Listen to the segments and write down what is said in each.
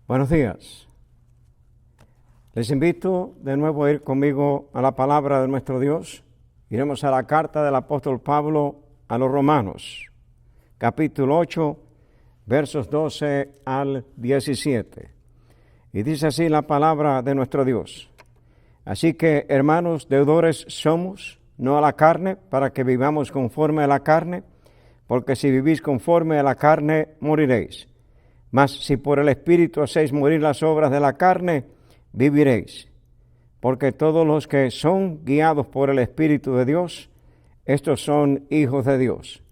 Buenos días. Les invito de nuevo a ir conmigo a la palabra de nuestro Dios. Iremos a la carta del apóstol Pablo a los Romanos, capítulo 8, versos 12 al 17. Y dice así la palabra de nuestro Dios. Así que, hermanos, deudores somos, no a la carne, para que vivamos conforme a la carne, porque si vivís conforme a la carne, moriréis. Mas si por el Espíritu hacéis morir las obras de la carne, viviréis. Porque todos los que son guiados por el Espíritu de Dios, estos son hijos de Dios.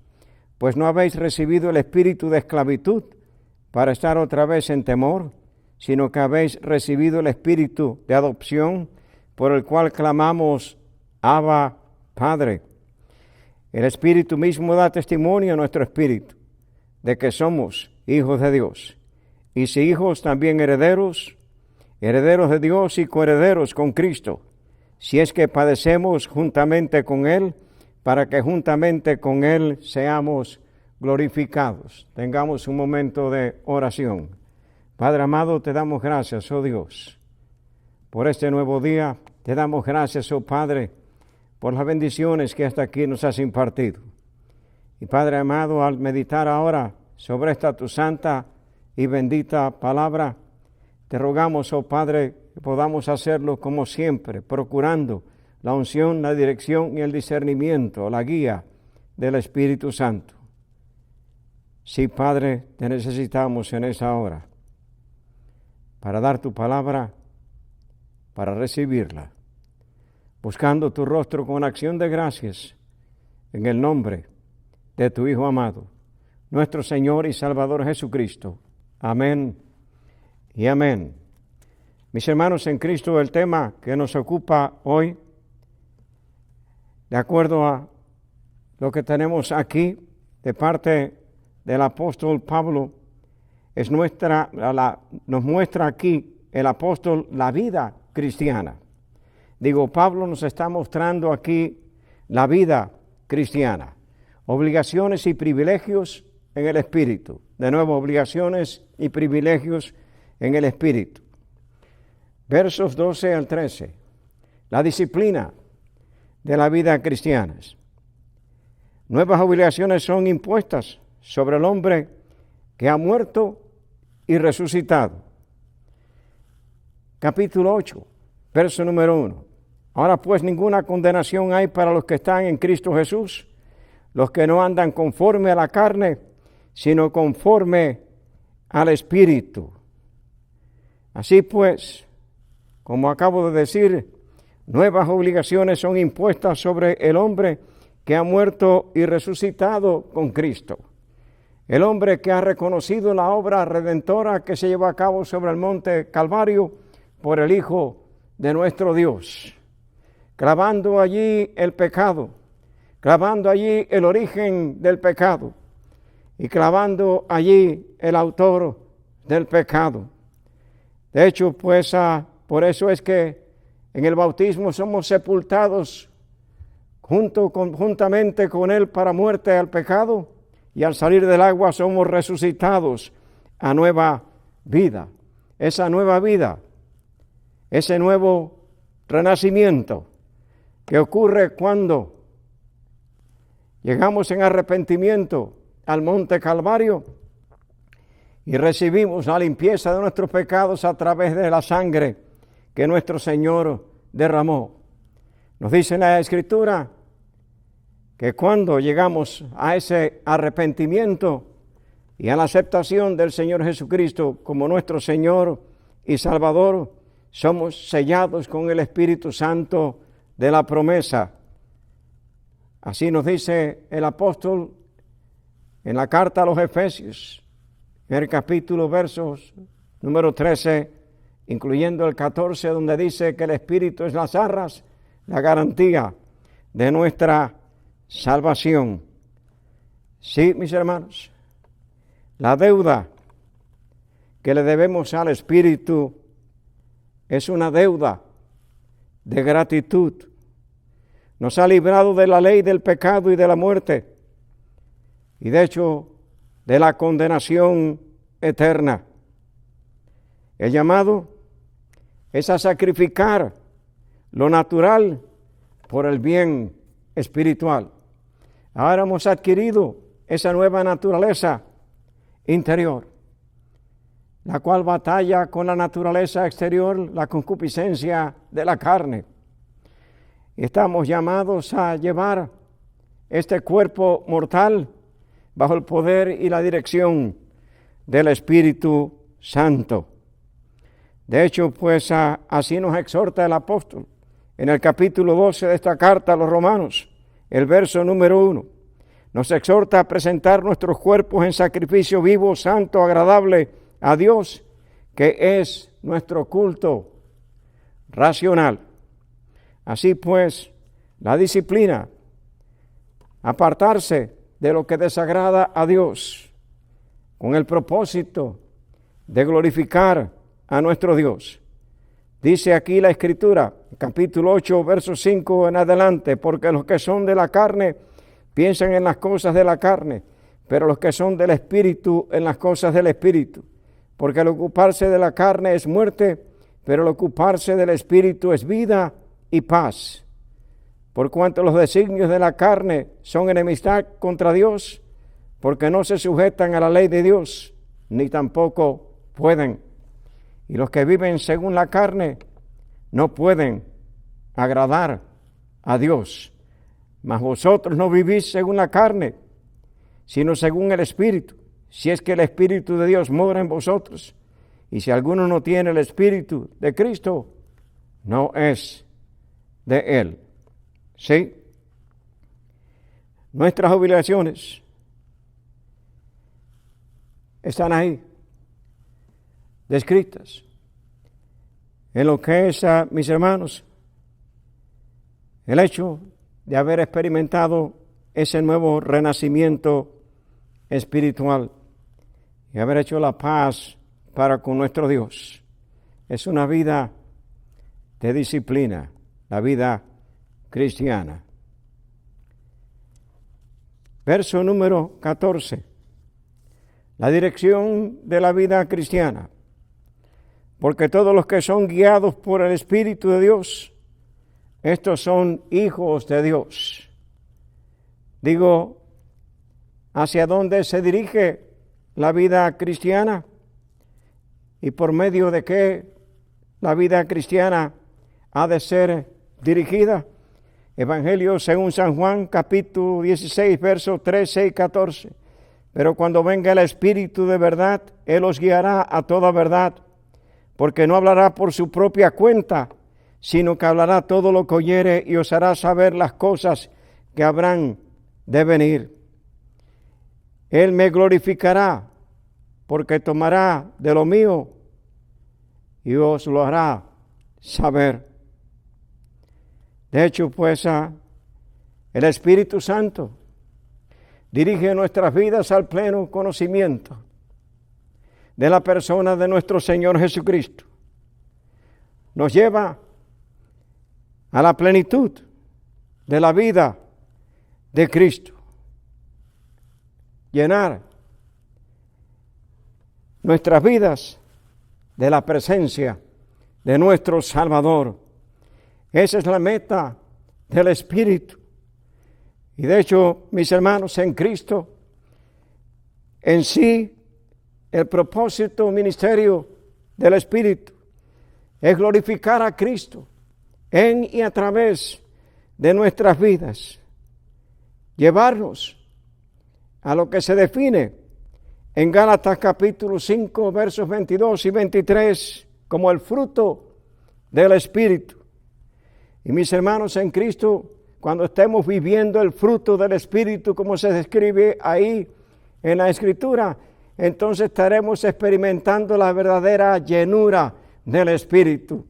Pues no habéis recibido el espíritu de esclavitud para estar otra vez en temor, sino que habéis recibido el espíritu de adopción, por el cual clamamos, Abba, Padre. El Espíritu mismo da testimonio a nuestro espíritu de que somos hijos de Dios. Y si hijos, también herederos, herederos de Dios y coherederos con Cristo, si es que padecemos juntamente con Él, para que juntamente con Él seamos glorificados. Tengamos un momento de oración. Padre amado, te damos gracias, oh Dios, por este nuevo día. Te damos gracias, oh Padre, por las bendiciones que hasta aquí nos has impartido. Y Padre amado, al meditar ahora sobre esta tu santa y bendita palabra, te rogamos, oh Padre, que podamos hacerlo como siempre, procurando la unción, la dirección y el discernimiento, la guía del Espíritu Santo. Sí, Padre, te necesitamos en esa hora para dar tu palabra, para recibirla, buscando tu rostro con acción de gracias en el nombre de tu Hijo amado, nuestro Señor y Salvador Jesucristo. Amén y amén. Mis hermanos en Cristo, el tema que nos ocupa hoy, de acuerdo a lo que tenemos aquí de parte del apóstol Pablo, nos muestra aquí el apóstol la vida cristiana. Pablo nos está mostrando aquí la vida cristiana, obligaciones y privilegios en el Espíritu. De nuevo, obligaciones y privilegios en el Espíritu. Versos 12 al 13. La disciplina de la vida cristiana. Nuevas obligaciones son impuestas sobre el hombre que ha muerto y resucitado. Capítulo 8, verso número 1. Ahora pues ninguna condenación hay para los que están en Cristo Jesús, los que no andan conforme a la carne, sino conforme al Espíritu. Así pues, como acabo de decir, nuevas obligaciones son impuestas sobre el hombre que ha muerto y resucitado con Cristo. El hombre que ha reconocido la obra redentora que se llevó a cabo sobre el monte Calvario por el Hijo de nuestro Dios, clavando allí el pecado, clavando allí el origen del pecado y clavando allí el autor del pecado. De hecho, pues, por eso es que en el bautismo somos sepultados juntamente con Él para muerte al pecado, y al salir del agua somos resucitados a nueva vida. Esa nueva vida, ese nuevo renacimiento que ocurre cuando llegamos en arrepentimiento al monte Calvario y recibimos la limpieza de nuestros pecados a través de la sangre que nuestro Señor derramó. Nos dice en la Escritura que cuando llegamos a ese arrepentimiento y a la aceptación del Señor Jesucristo como nuestro Señor y Salvador, somos sellados con el Espíritu Santo de la promesa. Así nos dice el apóstol en la carta a los Efesios, en el capítulo versos número 13, incluyendo el 14, donde dice que el Espíritu es las arras, la garantía de nuestra salvación. Sí, mis hermanos, la deuda que le debemos al Espíritu es una deuda de gratitud. nos ha librado de la ley del pecado y de la muerte, y de hecho de la condenación eterna. El llamado es a sacrificar lo natural por el bien espiritual. Ahora hemos adquirido esa nueva naturaleza interior, la cual batalla con la naturaleza exterior, la concupiscencia de la carne. Estamos llamados a llevar este cuerpo mortal bajo el poder y la dirección del Espíritu Santo. De hecho, pues así nos exhorta el apóstol en el capítulo 12 de esta carta a los Romanos, el verso número 1. Nos exhorta a presentar nuestros cuerpos en sacrificio vivo, santo, agradable a Dios, que es nuestro culto racional. Así pues, la disciplina, apartarse de lo que desagrada a Dios, con el propósito de glorificar a nuestro Dios. Dice aquí la Escritura, capítulo 8, verso 5 en adelante, porque los que son de la carne piensan en las cosas de la carne, pero los que son del Espíritu en las cosas del Espíritu. Porque el ocuparse de la carne es muerte, pero el ocuparse del Espíritu es vida y paz. Por cuanto los designios de la carne son enemistad contra Dios, porque no se sujetan a la ley de Dios, ni tampoco pueden. Y los que viven según la carne no pueden agradar a Dios. Mas vosotros no vivís según la carne, sino según el Espíritu, si es que el Espíritu de Dios mora en vosotros. Y si alguno no tiene el Espíritu de Cristo, no es de Él. ¿Sí? Nuestras obligaciones están ahí, descritas, en lo que es, mis hermanos, el hecho de haber experimentado ese nuevo renacimiento espiritual y haber hecho la paz para con nuestro Dios. Es una vida de disciplina, la vida cristiana. Verso número 14. La dirección de la vida cristiana. Porque todos los que son guiados por el Espíritu de Dios, estos son hijos de Dios. Digo, ¿hacia dónde se dirige la vida cristiana? ¿Y por medio de qué la vida cristiana ha de ser dirigida? Evangelio según San Juan, capítulo 16, versos 13 y 14. Pero cuando venga el Espíritu de verdad, Él os guiará a toda verdad, porque no hablará por su propia cuenta, sino que hablará todo lo que oyere y os hará saber las cosas que habrán de venir. Él me glorificará, porque tomará de lo mío y os lo hará saber. De hecho, pues, el Espíritu Santo dirige nuestras vidas al pleno conocimiento de la persona de nuestro Señor Jesucristo. Nos lleva a la plenitud de la vida de Cristo. Llenar nuestras vidas de la presencia de nuestro Salvador. Esa es la meta del Espíritu. Y de hecho, mis hermanos, en Cristo, en sí, el propósito, ministerio del Espíritu es glorificar a Cristo en y a través de nuestras vidas. Llevarnos a lo que se define en Gálatas capítulo 5, versos 22 y 23, como el fruto del Espíritu. Y mis hermanos en Cristo, cuando estemos viviendo el fruto del Espíritu, como se describe ahí en la Escritura, entonces estaremos experimentando la verdadera llenura del Espíritu.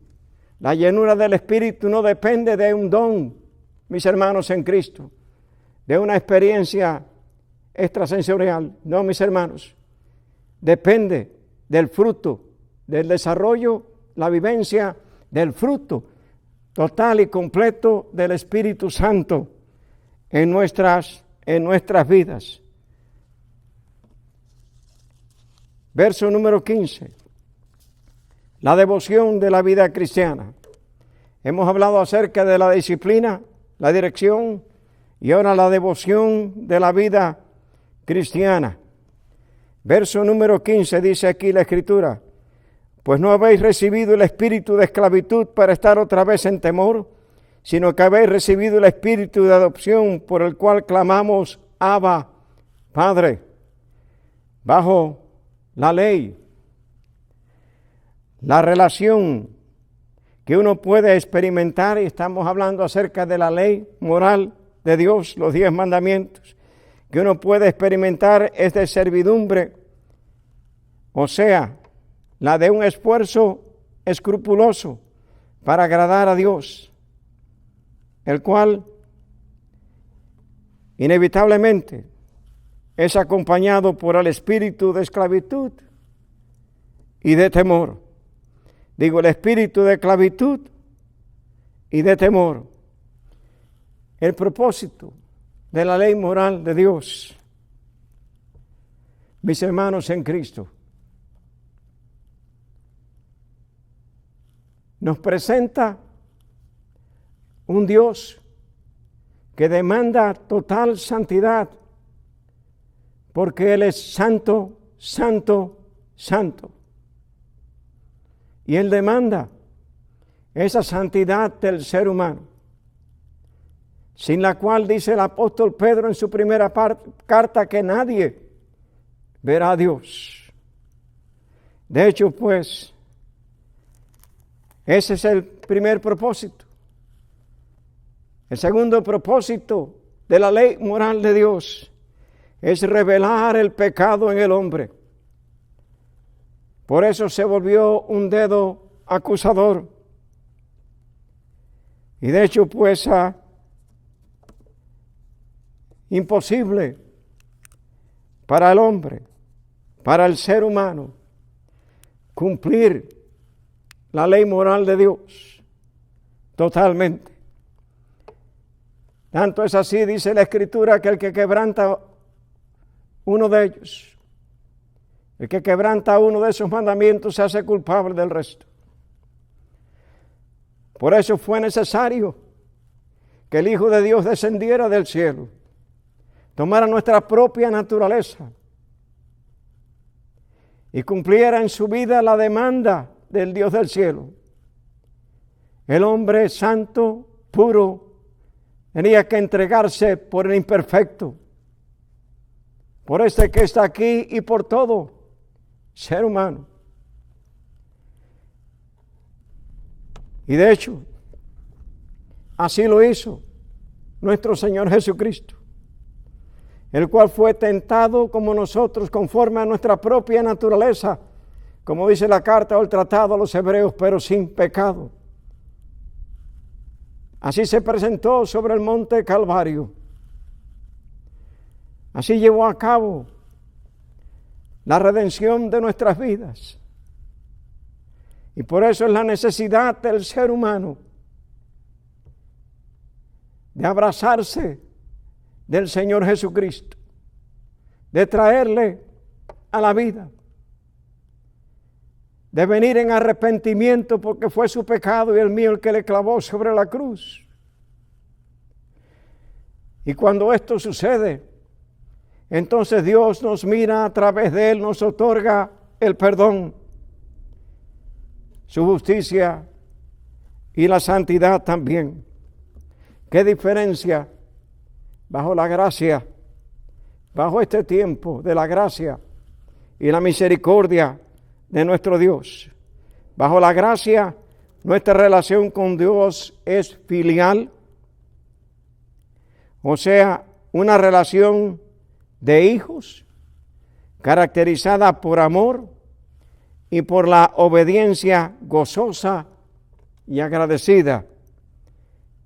La llenura del Espíritu no depende de un don, mis hermanos en Cristo, de una experiencia extrasensorial. No, mis hermanos, depende del fruto, del desarrollo, la vivencia del fruto total y completo del Espíritu Santo en nuestras vidas. Verso número 15. La devoción de la vida cristiana. Hemos hablado acerca de la disciplina, la dirección y ahora la devoción de la vida cristiana. Verso número 15 dice aquí la Escritura: pues no habéis recibido el espíritu de esclavitud para estar otra vez en temor, sino que habéis recibido el espíritu de adopción por el cual clamamos, Abba, Padre. Bajo la ley, la relación que uno puede experimentar, y estamos hablando acerca de la ley moral de Dios, los 10 mandamientos, que uno puede experimentar es de servidumbre, o sea, la de un esfuerzo escrupuloso para agradar a Dios, el cual inevitablemente es acompañado por el espíritu de esclavitud y de temor. Digo, el espíritu de esclavitud y de temor. El propósito de la ley moral de Dios, mis hermanos en Cristo, nos presenta un Dios que demanda total santidad, porque Él es santo, santo, santo. Y Él demanda esa santidad del ser humano, sin la cual dice el apóstol Pedro en su primera carta que nadie verá a Dios. De hecho, pues, ese es el primer propósito. El segundo propósito de la ley moral de Dios es revelar el pecado en el hombre. Por eso se volvió un dedo acusador. Y de hecho, pues, imposible para el hombre, para el ser humano, cumplir la ley moral de Dios totalmente. Tanto es así, dice la Escritura, que el que quebranta uno de ellos, el que quebranta uno de esos mandamientos se hace culpable del resto. Por eso fue necesario que el Hijo de Dios descendiera del cielo, tomara nuestra propia naturaleza y cumpliera en su vida la demanda del Dios del cielo. El hombre santo, puro, tenía que entregarse por el imperfecto, por este que está aquí y por todo ser humano. Y de hecho, así lo hizo nuestro Señor Jesucristo, el cual fue tentado como nosotros, conforme a nuestra propia naturaleza, como dice la carta o el tratado a los hebreos, pero sin pecado. Así se presentó sobre el monte Calvario. Así llevó a cabo la redención de nuestras vidas. Y por eso es la necesidad del ser humano de abrazarse del Señor Jesucristo, de traerle a la vida, de venir en arrepentimiento porque fue su pecado y el mío el que le clavó sobre la cruz. Y cuando esto sucede, entonces Dios nos mira a través de Él, nos otorga el perdón, su justicia y la santidad también. ¿Qué diferencia bajo la gracia, bajo este tiempo de la gracia y la misericordia de nuestro Dios? Bajo la gracia, nuestra relación con Dios es filial, o sea, una relación de hijos caracterizada por amor y por la obediencia gozosa y agradecida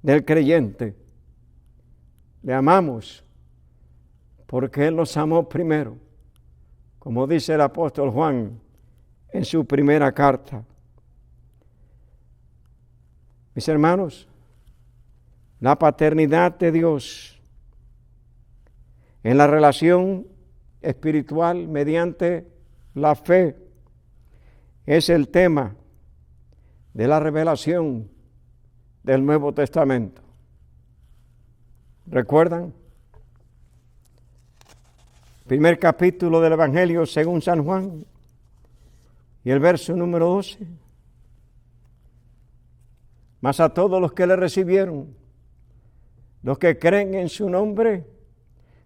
del creyente. Le amamos porque Él nos amó primero, como dice el apóstol Juan en su primera carta. Mis hermanos, la paternidad de Dios en la relación espiritual mediante la fe es el tema de la revelación del Nuevo Testamento. ¿Recuerdan? Primer capítulo del Evangelio según San Juan y el verso número 12. Mas a todos los que le recibieron, los que creen en su nombre,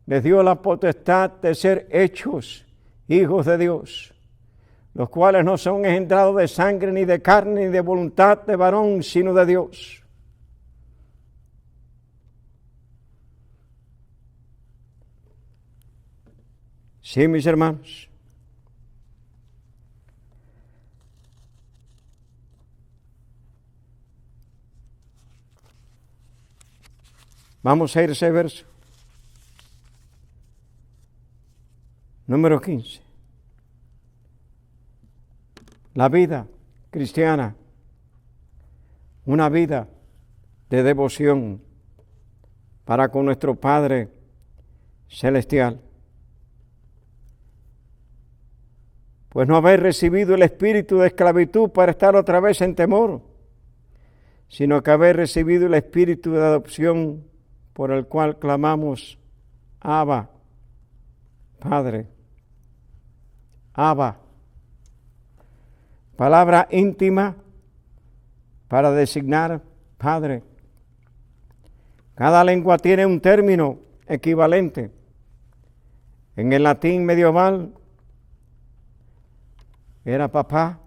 les dio la potestad de ser hechos hijos de Dios, los cuales no son engendrados de sangre, ni de carne, ni de voluntad de varón, sino de Dios. Sí, mis hermanos. Vamos a ir a ese verso. Número 15. La vida cristiana, una vida de devoción para con nuestro Padre Celestial. Pues no habéis recibido el espíritu de esclavitud para estar otra vez en temor, sino que habéis recibido el espíritu de adopción por el cual clamamos, Abba, Padre. Abba, palabra íntima para designar Padre. Cada lengua tiene un término equivalente. En el latín medieval era papá.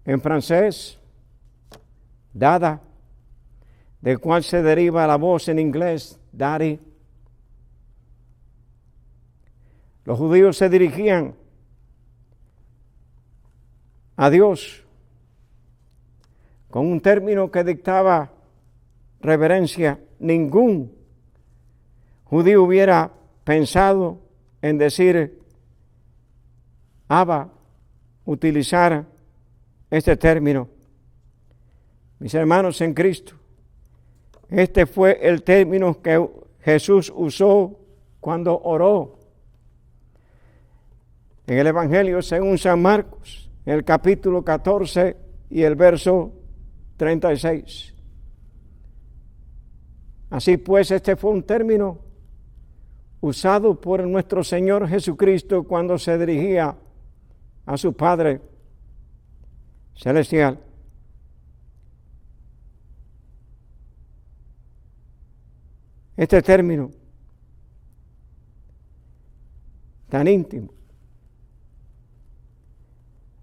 En francés, dada, del cual se deriva la voz en inglés, daddy. Los judíos se dirigían a Dios con un término que dictaba reverencia. Ningún judío hubiera pensado en decir Abba, utilizar este término. Mis hermanos en Cristo, este fue el término que Jesús usó cuando oró. En el Evangelio según San Marcos, en el capítulo 14 y el verso 36. Así pues, este fue un término usado por nuestro Señor Jesucristo cuando se dirigía a su Padre Celestial. Este término tan íntimo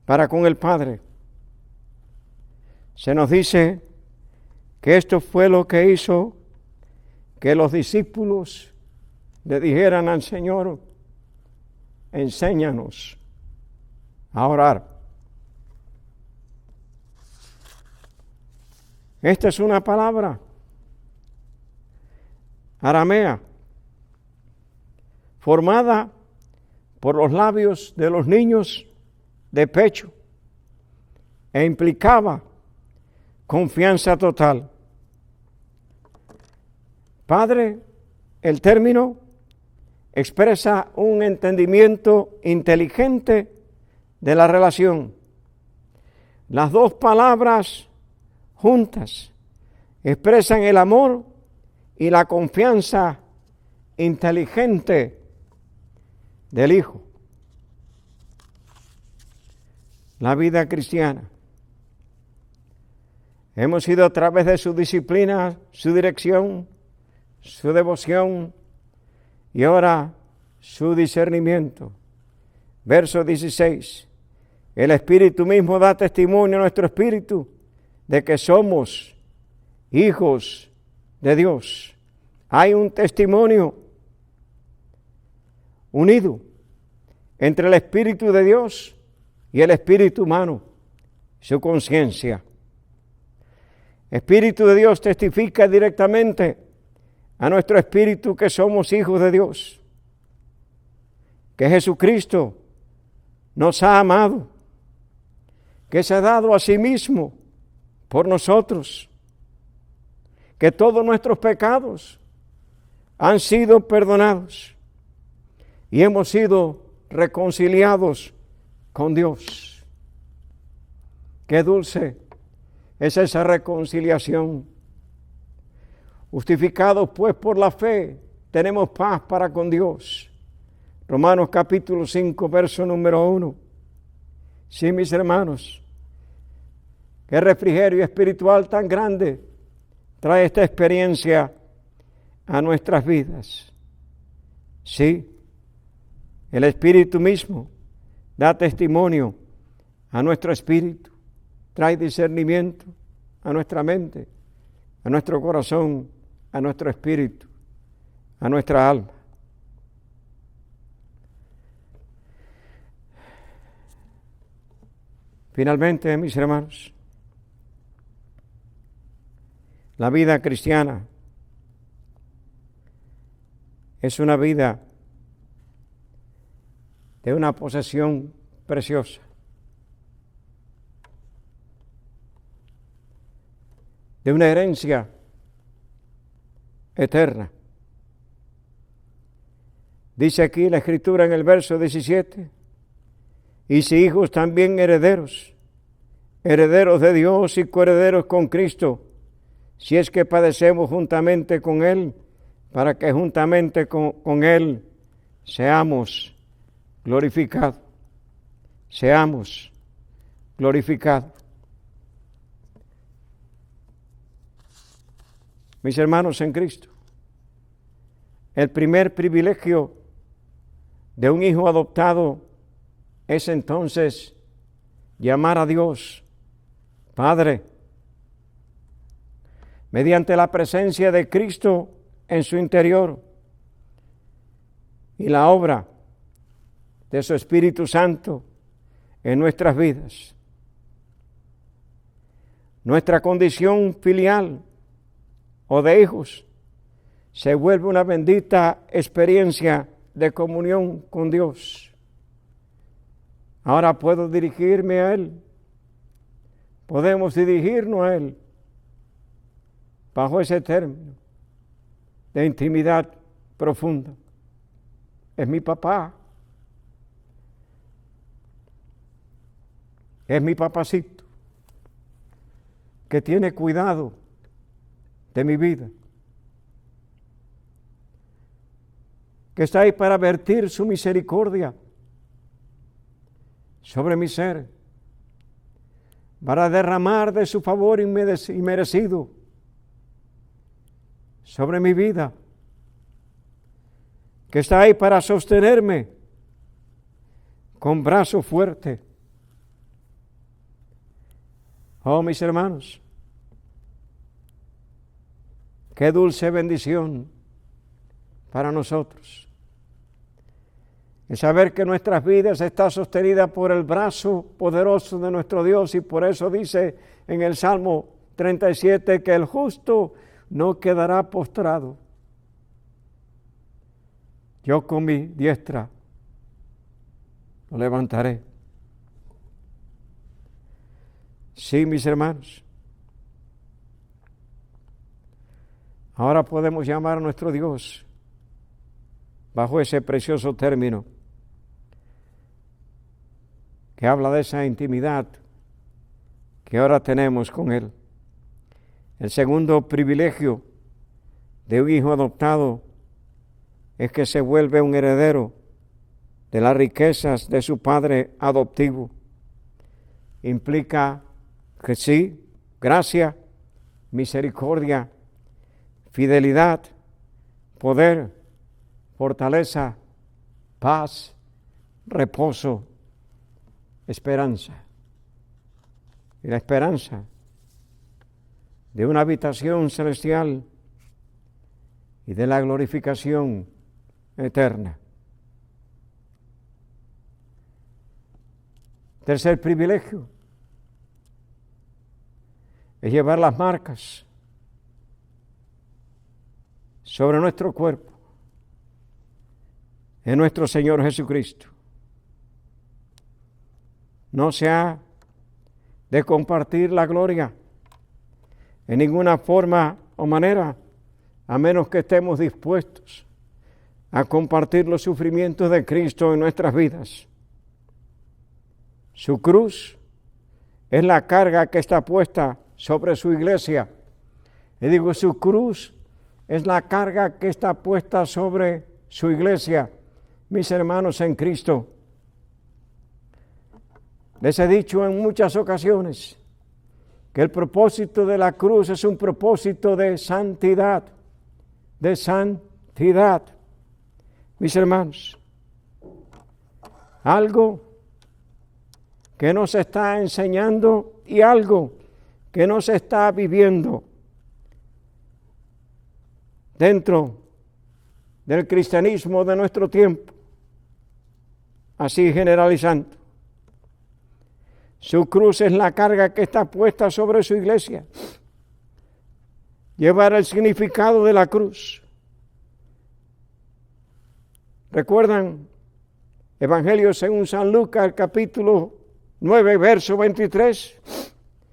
para con el Padre, se nos dice que esto fue lo que hizo que los discípulos le dijeran al Señor, enséñanos a orar. Esta es una palabra aramea, formada por los labios de los niños de pecho, e implicaba confianza total. Padre, el término expresa un entendimiento inteligente de la relación. Las dos palabras juntas expresan el amor y la confianza inteligente del Hijo. La vida cristiana. Hemos ido a través de su disciplina, su dirección, su devoción y ahora su discernimiento. Verso 16. El Espíritu mismo da testimonio a nuestro espíritu de que somos hijos de Dios. Hay un testimonio unido entre el Espíritu de Dios y el espíritu humano, su conciencia. Espíritu de Dios testifica directamente a nuestro espíritu que somos hijos de Dios, que Jesucristo nos ha amado, que se ha dado a sí mismo por nosotros, que todos nuestros pecados han sido perdonados y hemos sido reconciliados con Dios. Qué dulce es esa reconciliación. Justificados pues por la fe, tenemos paz para con Dios. Romanos capítulo 5, verso número 1. Sí, mis hermanos, qué refrigerio espiritual tan grande trae esta experiencia a nuestras vidas. Sí, el Espíritu mismo da testimonio a nuestro espíritu, trae discernimiento a nuestra mente, a nuestro corazón, a nuestro espíritu, a nuestra alma. Finalmente, mis hermanos, la vida cristiana es una vida de una posesión preciosa, de una herencia eterna. Dice aquí la Escritura en el verso 17, y si hijos también herederos, herederos de Dios y coherederos con Cristo, si es que padecemos juntamente con Él, para que juntamente con Él seamos glorificados. Seamos glorificados. Mis hermanos en Cristo, el primer privilegio de un hijo adoptado es entonces llamar a Dios Padre, mediante la presencia de Cristo en su interior y la obra de su Espíritu Santo en nuestras vidas. Nuestra condición filial o de hijos se vuelve una bendita experiencia de comunión con Dios. Ahora puedo dirigirme a Él, podemos dirigirnos a Él bajo ese término de intimidad profunda. Es mi papá, es mi papacito, que tiene cuidado de mi vida, que está ahí para vertir su misericordia sobre mi ser, para derramar de su favor inmerecido sobre mi vida, que está ahí para sostenerme con brazo fuerte. Oh, mis hermanos, qué dulce bendición para nosotros el saber que nuestras vidas están sostenidas por el brazo poderoso de nuestro Dios, y por eso dice en el Salmo 37 que el justo no quedará postrado. Yo con mi diestra lo levantaré. Sí, mis hermanos. Ahora podemos llamar a nuestro Dios bajo ese precioso término que habla de esa intimidad que ahora tenemos con Él. El segundo privilegio de un hijo adoptado es que se vuelve un heredero de las riquezas de su padre adoptivo. Implica que sí, gracia, misericordia, fidelidad, poder, fortaleza, paz, reposo, esperanza. Y la esperanza de una habitación celestial y de la glorificación eterna. Tercer privilegio es llevar las marcas sobre nuestro cuerpo de nuestro Señor Jesucristo. No se ha de compartir la gloria en ninguna forma o manera, a menos que estemos dispuestos a compartir los sufrimientos de Cristo en nuestras vidas. Su cruz es la carga que está puesta sobre su iglesia. Y digo, su cruz es la carga que está puesta sobre su iglesia, mis hermanos en Cristo. Les he dicho en muchas ocasiones que el propósito de la cruz es un propósito de santidad, de santidad. Mis hermanos, algo que nos está enseñando y algo que nos está viviendo dentro del cristianismo de nuestro tiempo, así generalizando. Su cruz es la carga que está puesta sobre su iglesia. Llevar el significado de la cruz. ¿Recuerdan? Evangelio según San Lucas, el capítulo 9, verso 23.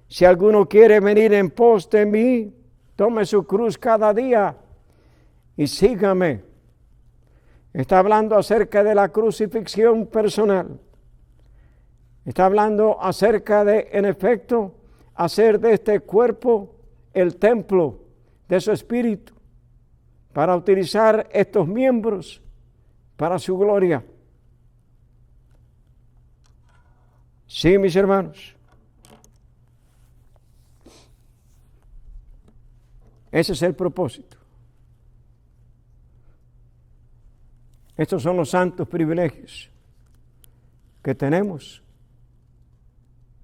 Si alguno quiere venir en pos de mí, tome su cruz cada día y sígame. Está hablando acerca de la crucifixión personal. Está hablando acerca de, en efecto, hacer de este cuerpo el templo de su espíritu, para utilizar estos miembros para su gloria. Sí, mis hermanos. Ese es el propósito. Estos son los santos privilegios que tenemos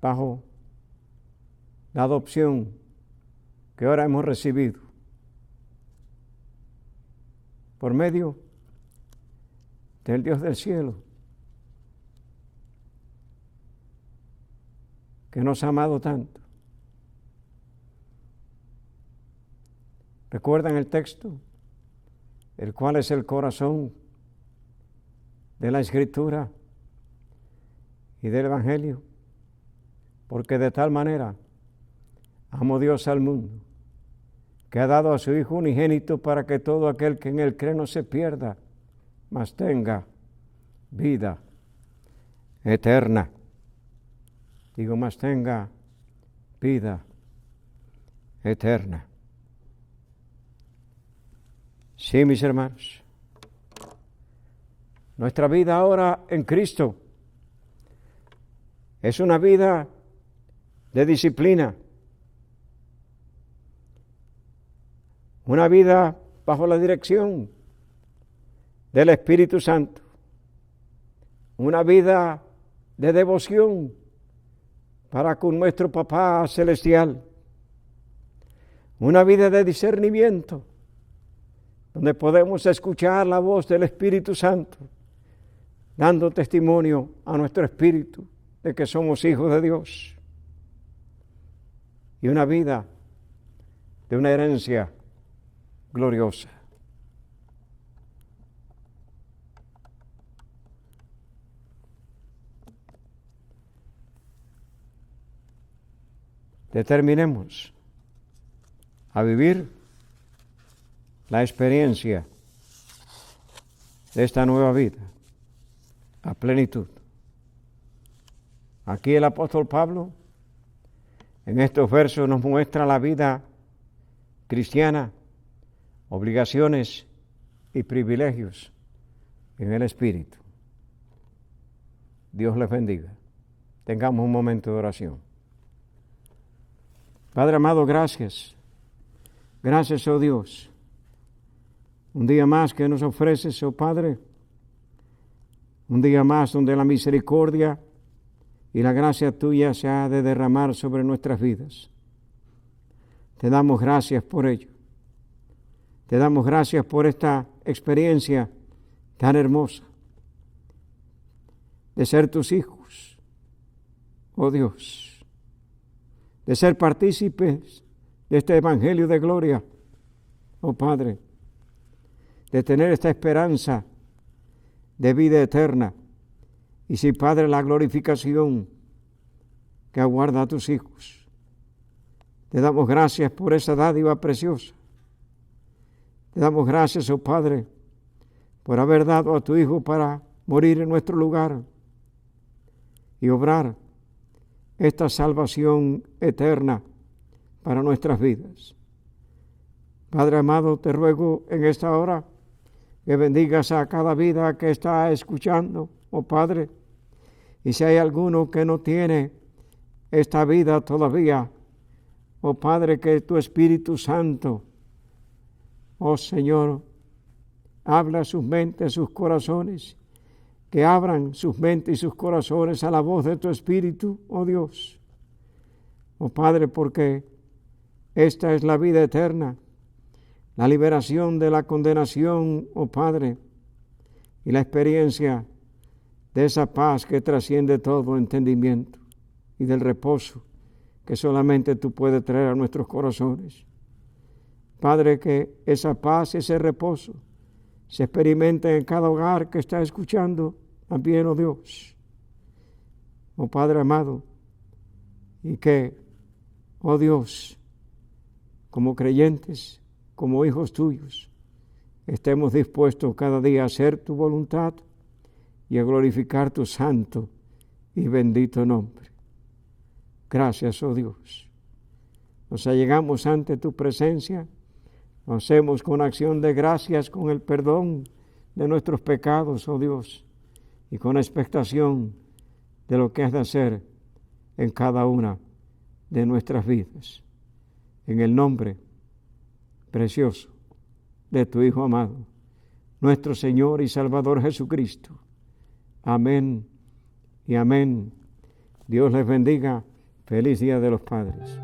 bajo la adopción que ahora hemos recibido por medio del Dios del cielo, que nos ha amado tanto. ¿Recuerdan el texto? El cual es el corazón de la Escritura y del Evangelio. Porque de tal manera amó Dios al mundo, que ha dado a su Hijo unigénito para que todo aquel que en él cree no se pierda, mas tenga vida eterna. Digo, mas tenga vida eterna. Sí, mis hermanos. Nuestra vida ahora en Cristo es una vida de disciplina, una vida bajo la dirección del Espíritu Santo, una vida de devoción para con nuestro Papá Celestial, una vida de discernimiento, donde podemos escuchar la voz del Espíritu Santo, dando testimonio a nuestro espíritu de que somos hijos de Dios, y una vida de una herencia gloriosa. Determinemos a vivir la experiencia de esta nueva vida a plenitud. Aquí el apóstol Pablo en estos versos nos muestra la vida cristiana, obligaciones y privilegios en el Espíritu. Dios les bendiga. Tengamos un momento de oración. Padre amado, gracias. Gracias, oh Dios. Un día más que nos ofreces, oh Padre. Un día más donde la misericordia y la gracia tuya se ha de derramar sobre nuestras vidas. Te damos gracias por ello. Te damos gracias por esta experiencia tan hermosa de ser tus hijos, oh Dios, de ser partícipes de este evangelio de gloria, oh Padre, de tener esta esperanza de vida eterna. Y sí, Padre, la glorificación que aguarda a tus hijos. Te damos gracias por esa dádiva preciosa. Te damos gracias, oh Padre, por haber dado a tu Hijo para morir en nuestro lugar y obrar esta salvación eterna para nuestras vidas. Padre amado, te ruego en esta hora que bendigas a cada vida que está escuchando, oh Padre, y si hay alguno que no tiene esta vida todavía, oh Padre, que tu Espíritu Santo, oh Señor, habla a sus mentes, sus corazones, que abran sus mentes y sus corazones a la voz de tu Espíritu, oh Dios. Oh Padre, porque esta es la vida eterna, la liberación de la condenación, oh Padre, y la experiencia de esa paz que trasciende todo entendimiento y del reposo que solamente tú puedes traer a nuestros corazones. Padre, que esa paz, ese reposo se experimente en cada hogar que está escuchando también, oh Dios, oh Padre amado, y que, oh Dios, como creyentes, como hijos tuyos, estemos dispuestos cada día a hacer tu voluntad y a glorificar tu santo y bendito nombre. Gracias, oh Dios. Nos allegamos ante tu presencia, lo hacemos con acción de gracias, con el perdón de nuestros pecados, oh Dios, y con expectación de lo que has de hacer en cada una de nuestras vidas. En el nombre precioso de tu Hijo amado, nuestro Señor y Salvador Jesucristo. Amén y amén. Dios les bendiga. Feliz Día de los Padres.